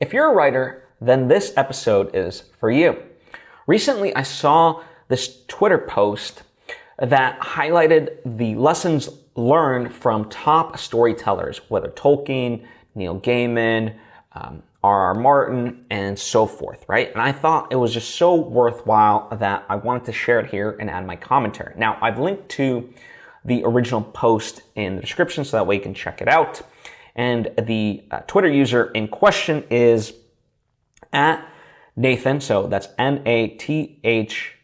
If you're a writer, then this episode is for you. Recently, I saw this Twitter post that highlighted the lessons learned from top storytellers, whether Tolkien, Neil Gaiman, JRR Martin, and so forth, right? And I thought it was just so worthwhile that I wanted to share it here and add my commentary. Now, I've linked to the original post in the description so that way you can check it out. And the Twitter user in question is at Nathan, so that's NATHANBAUGH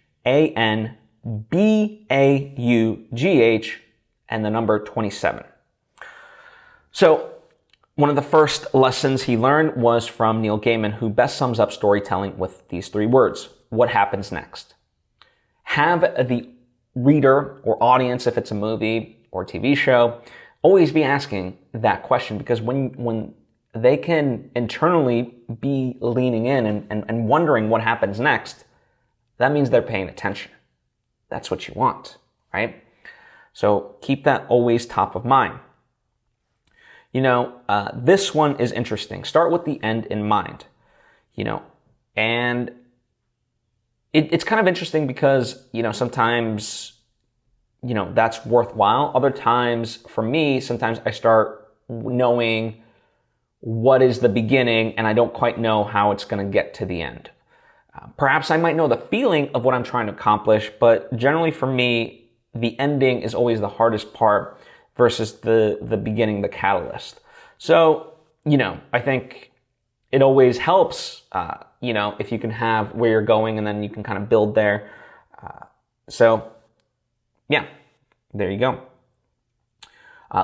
and the number 27. So one of the first lessons he learned was from Neil Gaiman, who best sums up storytelling with these three words: what happens next? Have the reader or audience, if it's a movie or a TV show, always be asking that question, because when they can internally be leaning in and wondering what happens next, that means they're paying attention. That's what you want, right? So keep that always top of mind. This one is interesting. Start with the end in mind, and it's kind of interesting because, sometimes, that's worthwhile. Other times, for me, sometimes I start knowing what is the beginning and I don't quite know how it's going to get to the end. Perhaps I might know the feeling of what I'm trying to accomplish, but generally for me, the ending is always the hardest part versus the beginning, the catalyst. So, I think it always helps, if you can have where you're going and then you can kind of build there. There you go.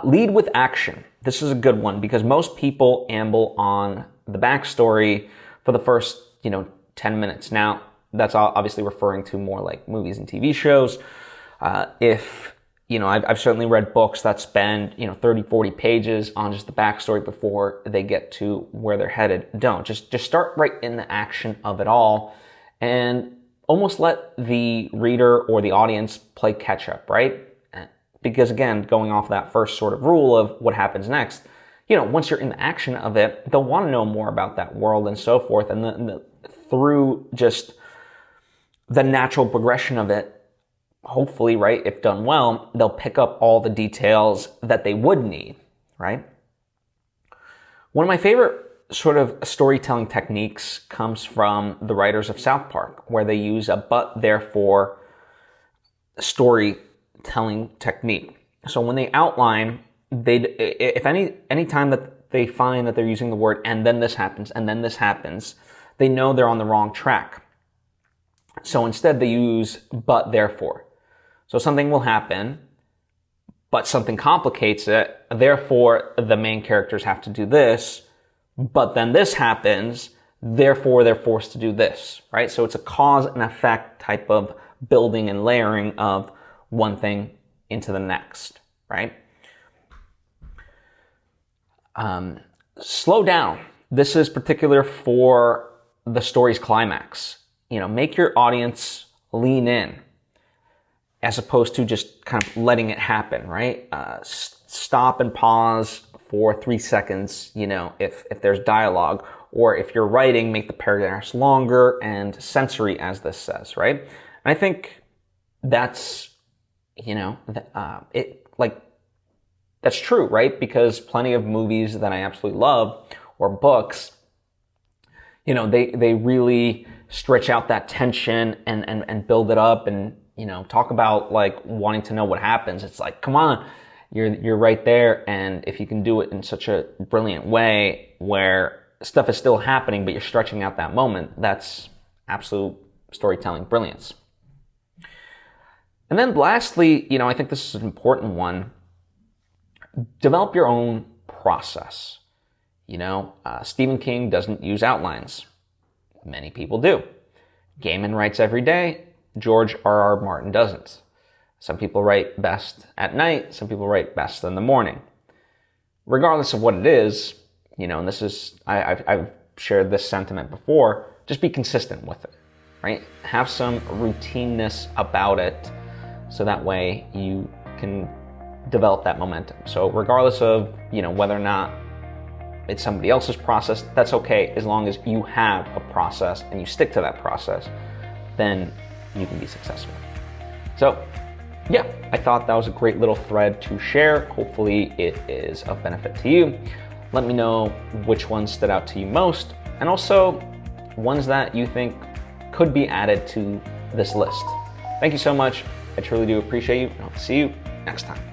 Lead with action. This is a good one because most people amble on the backstory for the first, 10 minutes. Now, that's obviously referring to more like movies and TV shows. I've certainly read books that spend, 30, 40 pages on just the backstory before they get to where they're headed. Don't. Just start right in the action of it all and almost let the reader or the audience play catch up, right? Because again, going off that first sort of rule of what happens next, once you're in the action of it, they'll want to know more about that world and so forth. And through just the natural progression of it, hopefully, right, if done well, they'll pick up all the details that they would need, right? One of my favorite sort of storytelling techniques comes from the writers of South Park, where they use a but therefore storytelling technique. So when they outline, if any time that they find that they're using the word and then this happens and then this happens, they know they're on the wrong track. So instead they use but therefore. So something will happen, but something complicates it. Therefore, the main characters have to do this, but then this happens. Therefore, they're forced to do this, right? So it's a cause and effect type of building and layering of one thing into the next, right? Slow down. This is particular for the story's climax. Make your audience lean in as opposed to just kind of letting it happen, right? Stop and pause for 3 seconds, if there's dialogue, or if you're writing, make the paragraphs longer and sensory, as this says, right? And I think that's, that's true, right? Because plenty of movies that I absolutely love, or books, they really stretch out that tension and build it up and, talk about like wanting to know what happens. It's like, come on, you're right there. And if you can do it in such a brilliant way where stuff is still happening, but you're stretching out that moment, that's absolute storytelling brilliance. And then lastly, I think this is an important one. Develop your own process. Stephen King doesn't use outlines. Many people do. Gaiman writes every day. George R.R. Martin doesn't. Some people write best at night. Some people write best in the morning. Regardless of what it is, and this is, I've shared this sentiment before, just be consistent with it, right? Have some routineness about it so that way you can develop that momentum. So regardless of, whether or not it's somebody else's process, that's okay, as long as you have a process and you stick to that process, then you can be successful. So yeah, I thought that was a great little thread to share. Hopefully it is of benefit to you. Let me know which ones stood out to you most, and also ones that you think could be added to this list. Thank you so much. I truly do appreciate you, and I'll see you next time.